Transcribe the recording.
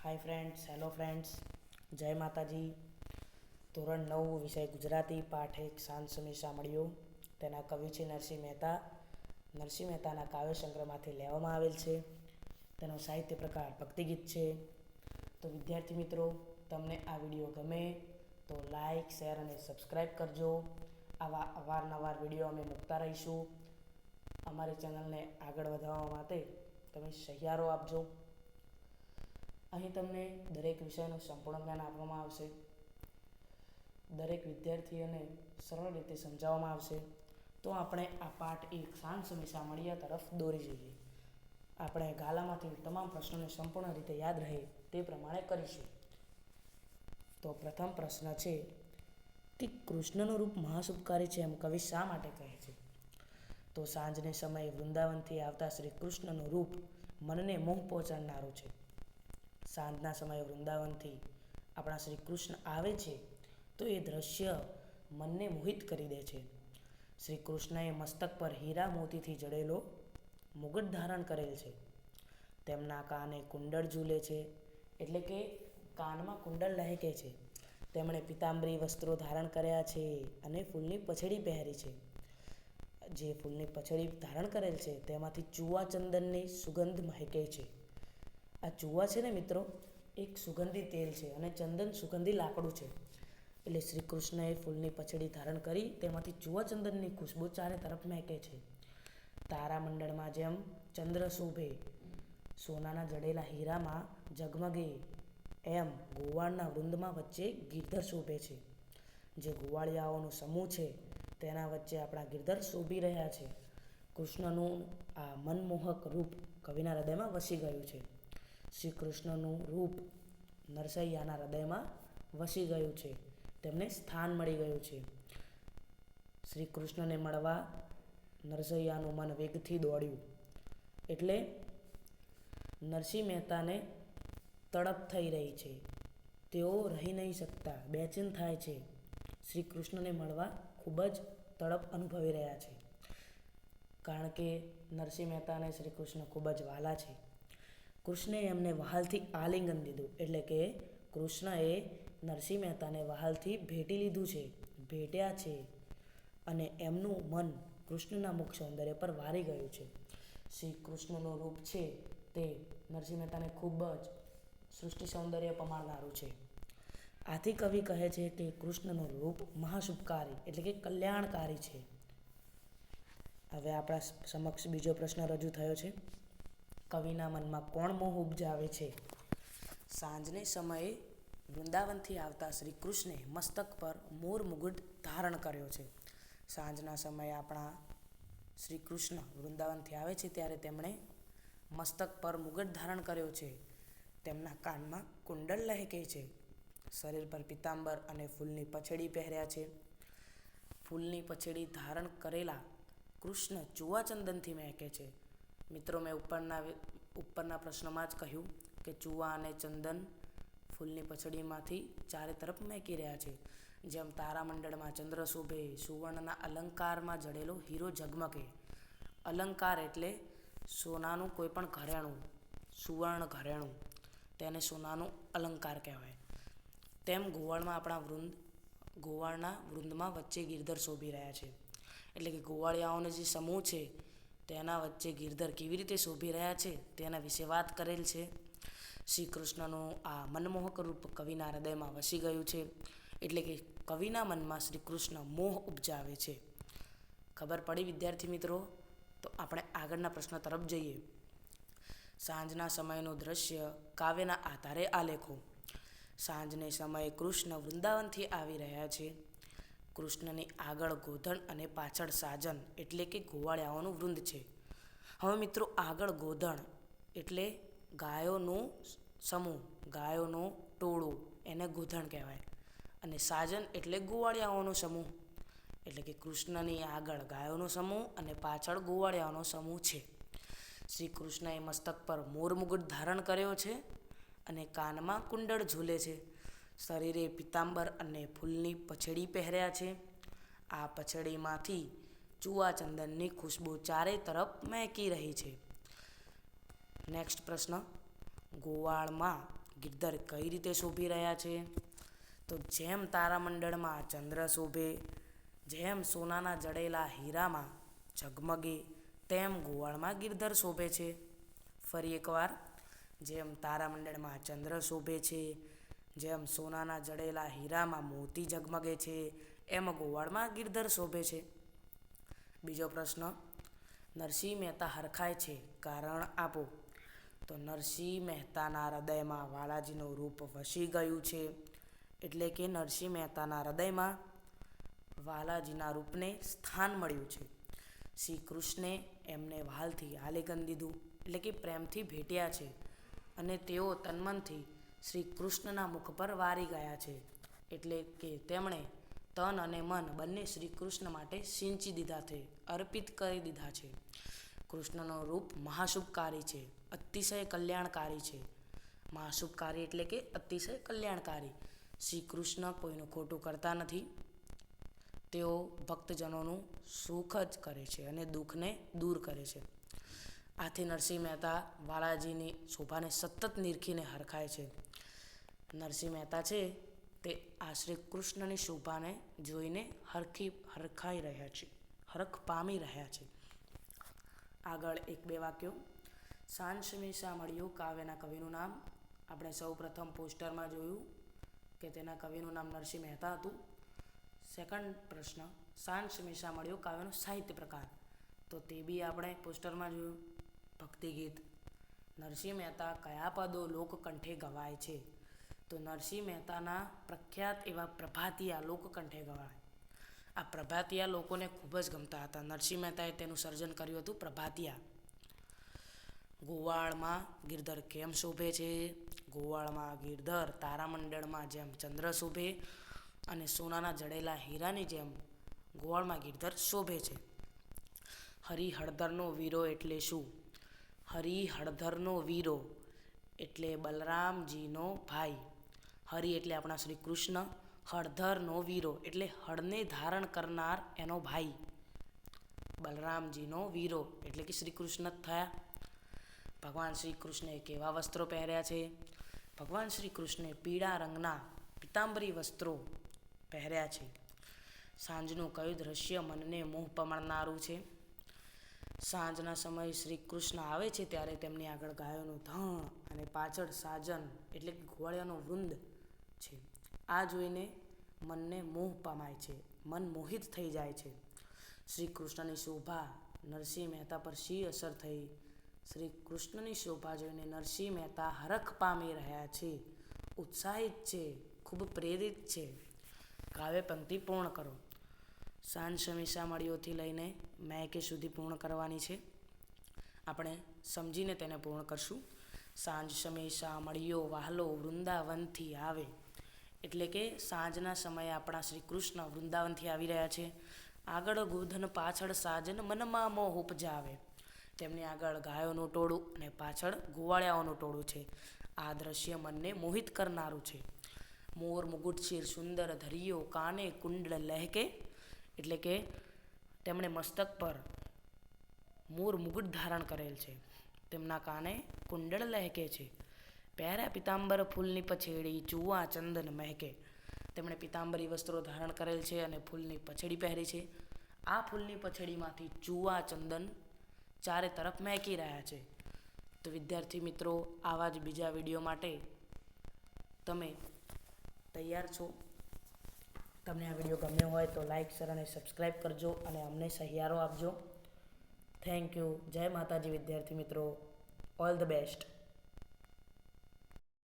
Hi friends, hello friends, જય માતાજી. ધોરણ 9 વિષય ગુજરાતી પાઠ 1 સાંજ સમીક્ષા મળ્યો. તેના કવિ છે નરસિંહ મહેતા. નરસિંહ મહેતાના કાવ્ય સંગ્રહમાંથી લેવામાં આવેલ છે. તેનો સાહિત્ય પ્રકાર ભક્તિગીત છે. તો વિદ્યાર્થી મિત્રો, તમને આ વિડીયો ગમે તો લાઈક, શેર અને સબસ્ક્રાઈબ કરજો. આવા અવારનવાર વિડીયો અમે મૂકતા રહીશું. અમારી ચેનલને આગળ વધારવા માટે તમે સહિયારો આપજો. અહીં તમને દરેક વિષયનું સંપૂર્ણ જ્ઞાન આપવામાં આવશે. દરેક વિદ્યાર્થીઓને સરળ રીતે સમજાવવામાં આવશે. તો આપણે આ પાઠ 1 સાંજ સમીક્ષા મળ્યા તરફ દોરી જઈએ. આપણે ગાલામાંથી તમામ પ્રશ્નોને સંપૂર્ણ રીતે યાદ રહે તે પ્રમાણે કરીશું. તો પ્રથમ પ્રશ્ન છે કે કૃષ્ણનું રૂપ મહાશુભકારી છે એમ કવિ શા માટે કહે છે? તો સાંજને સમયે વૃંદાવનથી આવતા શ્રી કૃષ્ણનું રૂપ મનને મોહ પહોંચાડનારું છે. સાંજના સમયે વૃંદાવનથી આપણા શ્રી કૃષ્ણ આવે છે તો એ દ્રશ્ય મનને મોહિત કરી દે છે. શ્રી કૃષ્ણએ મસ્તક પર હીરા મોતીથી જડેલો મુગટ ધારણ કરેલ છે. તેમના કાને કુંડળ ઝૂલે છે, એટલે કે કાનમાં કુંડળ લહેકે છે. તેમણે પીતાંબરી વસ્ત્રો ધારણ કર્યા છે અને ફૂલની પછડી પહેરી છે. જે ફૂલની પછડી ધારણ કરેલ છે તેમાંથી ચૂવા ચંદનની સુગંધ મહેકે છે. આ ચૂવા છે ને મિત્રો, એક સુગંધી તેલ છે અને ચંદન સુગંધી લાકડું છે. એટલે શ્રી કૃષ્ણએ ફૂલની પછડી ધારણ કરી તેમાંથી ચૂવા ચંદનની ખુશ્બુ ચારે તરફ મહેકે છે. તારામંડળમાં જેમ ચંદ્ર શોભે, સોનાના જડેલા હીરામાં ઝગમગે, એમ ગોવાળના વૃંદમાં વચ્ચે ગિરધર શોભે છે. જે ગોવાળિયાઓનો સમૂહ છે તેના વચ્ચે આપણા ગિરધર શોભી રહ્યા છે. કૃષ્ણનું આ મનમોહક રૂપ કવિના હૃદયમાં વસી ગયું છે. શ્રી કૃષ્ણનું રૂપ નરસૈયાના હૃદયમાં વસી ગયું છે. તેમને સ્થાન મળી ગયું છે. શ્રી કૃષ્ણને મળવા નરસૈયાનું મન વેગથી દોડ્યું. એટલે નરસિંહ મહેતાને તડપ થઈ રહી છે. તેઓ રહી નહીં શકતા, બેચેન થાય છે. શ્રી કૃષ્ણને મળવા ખૂબ જ તડપ અનુભવી રહ્યા છે. કારણ કે નરસિંહ મહેતાને શ્રી કૃષ્ણ ખૂબ જ વહાલા છે. કૃષ્ણએ એમને વહાલથી આલિંગન દીધું, એટલે કે કૃષ્ણએ નરસિંહ મહેતાને વહાલથી ભેટી લીધું છે, ભેટ્યા છે અને એમનું મન કૃષ્ણના મુખ સૌંદર્ય પર વારી ગયું છે. શ્રી કૃષ્ણનું રૂપ છે તે નરસિંહ મહેતાને ખૂબ જ સૃષ્ટિ સૌંદર્ય પમાડનારું છે. આથી કવિ કહે છે કે કૃષ્ણનું રૂપ મહાશુભકારી એટલે કે કલ્યાણકારી છે. હવે આપણા સમક્ષ બીજો પ્રશ્ન રજૂ થયો છે. કવિના મનમાં કોણ મોહ ઉપજાવે છે? સાંજને સમયે વૃંદાવનથી આવતા શ્રી કૃષ્ણે મસ્તક પર મોર મુગટ ધારણ કર્યો છે. સાંજના સમયે આપણા શ્રી કૃષ્ણ વૃંદાવનથી આવે છે ત્યારે તેમણે મસ્તક પર મુગટ ધારણ કર્યો છે. તેમના કાનમાં કુંડળ લહેકે છે. શરીર પર પીતાંબર અને ફૂલની પછડી પહેર્યા છે. ફૂલની પછડી ધારણ કરેલા કૃષ્ણ ચૂવા ચંદનથી મહેકે છે. મિત્રો, મેં ઉપરના પ્રશ્નમાં જ કહ્યું કે ચૂવા અને ચંદન ફૂલની પછડીમાંથી ચારે તરફ મહેકી રહ્યા છે. જેમ તારામંડળમાં ચંદ્ર શોભે, સુવર્ણના અલંકારમાં જડેલો હીરો ઝગમગે. અલંકાર એટલે સોનાનું કોઈ પણ ઘરેણું, સુવર્ણ ઘરેણું, તેને સોનાનું અલંકાર કહેવાય. તેમ ગોવાળના વૃંદમાં વચ્ચે ગિરધર શોભી રહ્યા છે. એટલે કે ગોવાળિયાઓનો જે સમૂહ છે તેના વચ્ચે ગિરધર કેવી રીતે શોભી રહ્યા છે તેના વિશે વાત કરેલ છે. શ્રી કૃષ્ણનું આ મનમોહક રૂપ કવિના હૃદયમાં વસી ગયું છે. એટલે કે કવિના મનમાં શ્રી કૃષ્ણ મોહ ઉપજાવે છે. ખબર પડી વિદ્યાર્થી મિત્રો? તો આપણે આગળના પ્રશ્ન તરફ જઈએ. સાંજના સમયનું દ્રશ્ય કાવ્યના આધારે આલેખો. સાંજને સમયે કૃષ્ણ વૃંદાવનથી આવી રહ્યા છે. કૃષ્ણની આગળ ગોધણ અને પાછળ સાજન એટલે કે ગોવાળિયાઓનું વૃંદ છે. હવે મિત્રો, આગળ ગોધણ એટલે ગાયોનું સમૂહ, ગાયોનું ટોળું, એને ગોધણ કહેવાય. અને સાજન એટલે ગોવાળિયાઓનો સમૂહ. એટલે કે કૃષ્ણની આગળ ગાયોનો સમૂહ અને પાછળ ગોવાળિયાઓનો સમૂહ છે. શ્રી કૃષ્ણએ મસ્તક પર મોર મુગટ ધારણ કર્યો છે અને કાનમાં કુંડળ ઝૂલે છે. શરીરે પીતાંબર અને ફૂલની પછડી પહેર્યા છે. આ પછડીમાંથી ચૂવા ચંદનની ખુશ્બુ ચારે તરફ મહેકી રહી છે. નેક્સ્ટ પ્રશ્ન. ગોવાળમાં ગિરધર કઈ રીતે શોભી રહ્યા છે? તો જેમ તારામંડળમાં ચંદ્ર શોભે, જેમ સોનાના જડેલા હીરામાં ઝગમગે, તેમ ગોવાળમાં ગિરધર શોભે છે. ફરી એકવાર, જેમ તારામંડળમાં ચંદ્ર શોભે છે, જેમ સોનાના જડેલા હીરામાં મોતી ઝગમગે છે, એમ ગોવાળમાં ગિરધર શોભે છે. બીજો પ્રશ્ન, નરસિંહ મહેતા હરખાય છે, કારણ આપો. તો નરસિંહ મહેતાના હૃદયમાં વાલાજીનું રૂપ વસી ગયું છે. એટલે કે નરસિંહ મહેતાના હૃદયમાં વાલાજીના રૂપને સ્થાન મળ્યું છે. શ્રી કૃષ્ણે એમને વ્હાલથી આલિંગન દીધું, એટલે કે પ્રેમથી ભેટ્યા છે, અને તેઓ તન્મનથી શ્રી કૃષ્ણના મુખ પર વારી ગયા છે. એટલે કે તેમણે તન અને મન બંને શ્રી કૃષ્ણ માટે સિંચી દીધા છે, અર્પિત કરી દીધા છે. કૃષ્ણનું રૂપ મહાશુભકારી છે, અતિશય કલ્યાણકારી છે. મહાશુભકારી એટલે કે અતિશય કલ્યાણકારી. શ્રી કૃષ્ણ કોઈનું ખોટું કરતા નથી. તેઓ ભક્તજનોનું સુખ જ કરે છે અને દુઃખને દૂર કરે છે. આથી નરસિંહ મહેતા વાલાજીની શોભાને સતત નિરખીને હરખાય છે. નરસિંહ મહેતા છે તે આ શ્રી કૃષ્ણની શોભાને જોઈને હરખાઈ રહ્યા છે, હરખ પામી રહ્યા છે. આગળ એક બે વાક્યો. સાંજ સમીસા મળ્યો કાવ્યના કવિનું નામ. આપણે સૌ પ્રથમ પોસ્ટરમાં જોયું કે તેના કવિનું નામ નરસિંહ મહેતા હતું. સેકન્ડ પ્રશ્ન, સાંજ સમીસા મળ્યો કાવ્યનો સાહિત્ય પ્રકાર. તો તે બી આપણે પોસ્ટરમાં જોયું. ભક્તિગીત. નરસિંહ મહેતા કયા પદો લોકકંઠે ગવાય છે? તો નરસિંહ મહેતાના પ્રખ્યાત એવા પ્રભાતિયા લોકકંઠે ગવાય. આ પ્રભાતિયા લોકોને ખૂબ જ ગમતા હતા. નરસિંહ મહેતાએ તેનું સર્જન કર્યું હતું પ્રભાતિયા. ગોવાળમાં ગિરધર કેમ શોભે છે? ગોવાળમાં ગિરધર તારામંડળમાં જેમ ચંદ્ર શોભે અને સોનાના જડેલા હીરાની જેમ ગોવાળમાં ગિરધર શોભે છે. હરિહળધરનો વીરો એટલે શું? હરિહળધરનો વીરો એટલે બલરામજીનો ભાઈ. હરિ એટલે આપણા શ્રી કૃષ્ણ. હળધરનો વીરો એટલે હળને ધારણ કરનાર એનો ભાઈ. બલરામજીનો વીરો એટલે કે શ્રી કૃષ્ણ જ થયા. ભગવાન શ્રી કૃષ્ણે કેવા વસ્ત્રો પહેર્યા છે? ભગવાન શ્રી કૃષ્ણે પીળા રંગના પિતાંબરી વસ્ત્રો પહેર્યા છે. સાંજનું કયું દ્રશ્ય મનને મોહ પમાડનારું છે? સાંજના સમયે શ્રી કૃષ્ણ આવે છે ત્યારે તેમની આગળ ગાયોનું ધણ અને પાછળ સાજન એટલે કે ઘોડિયાનું વૃંદ છે. આ જોઈને મનને મોહ પામાય છે, મન મોહિત થઈ જાય છે. શ્રી કૃષ્ણની શોભા નરસિંહ મહેતા પર શી અસર થઈ? શ્રી કૃષ્ણની શોભા જોઈને નરસિંહ મહેતા હરખ પામી રહ્યા છે, ઉત્સાહિત છે, ખૂબ પ્રેરિત છે. કાવ્ય પંક્તિ પૂર્ણ કરો. સાંજ સમીસા મળ્યોથી લઈને મેકે સુધી પૂર્ણ કરવાની છે. આપણે સમજીને તેને પૂર્ણ કરશું. સાંજ સમીસા મળ્યો વહાલો વૃંદાવનથી આવે. એટલે કે સાંજના સમયે આપણા શ્રી કૃષ્ણ વૃંદાવનથી આવી રહ્યા છે. આગળ ગોધન પાછળ સાજન મનમાં મોહ ઉપજાવે. તેમની આગળ ગાયોનું ટોળું અને પાછળ ગોવાળિયાઓનું ટોળું છે. આ દ્રશ્ય મનને મોહિત કરનારું છે. મોર મુગુટ શિર સુંદર ધરિયો કાને કુંડળ લહેકે. એટલે કે તેમણે મસ્તક પર મોર મુગુટ ધારણ કરેલ છે. તેમના કાને કુંડળ લહેકે છે. પહેર્યા પિતાંબર ફૂલની પછેડી ચૂવા ચંદન મહેકે. તેમણે પિતાંબરી વસ્ત્રો ધારણ કરેલ છે અને ફૂલની પછેડી પહેરી છે. આ ફૂલની પછેડીમાંથી ચૂવા ચંદન ચારે તરફ મહેકી રહ્યા છે. તો વિદ્યાર્થી મિત્રો, આવા જ બીજા વિડીયો માટે તમે તૈયાર છો? તમને આ વિડીયો ગમ્યો હોય તો લાઈક, શેર અને સબસ્ક્રાઈબ કરજો અને અમને સહિયારો આપજો. Thank you. જય માતાજી વિદ્યાર્થી મિત્રો. All the best.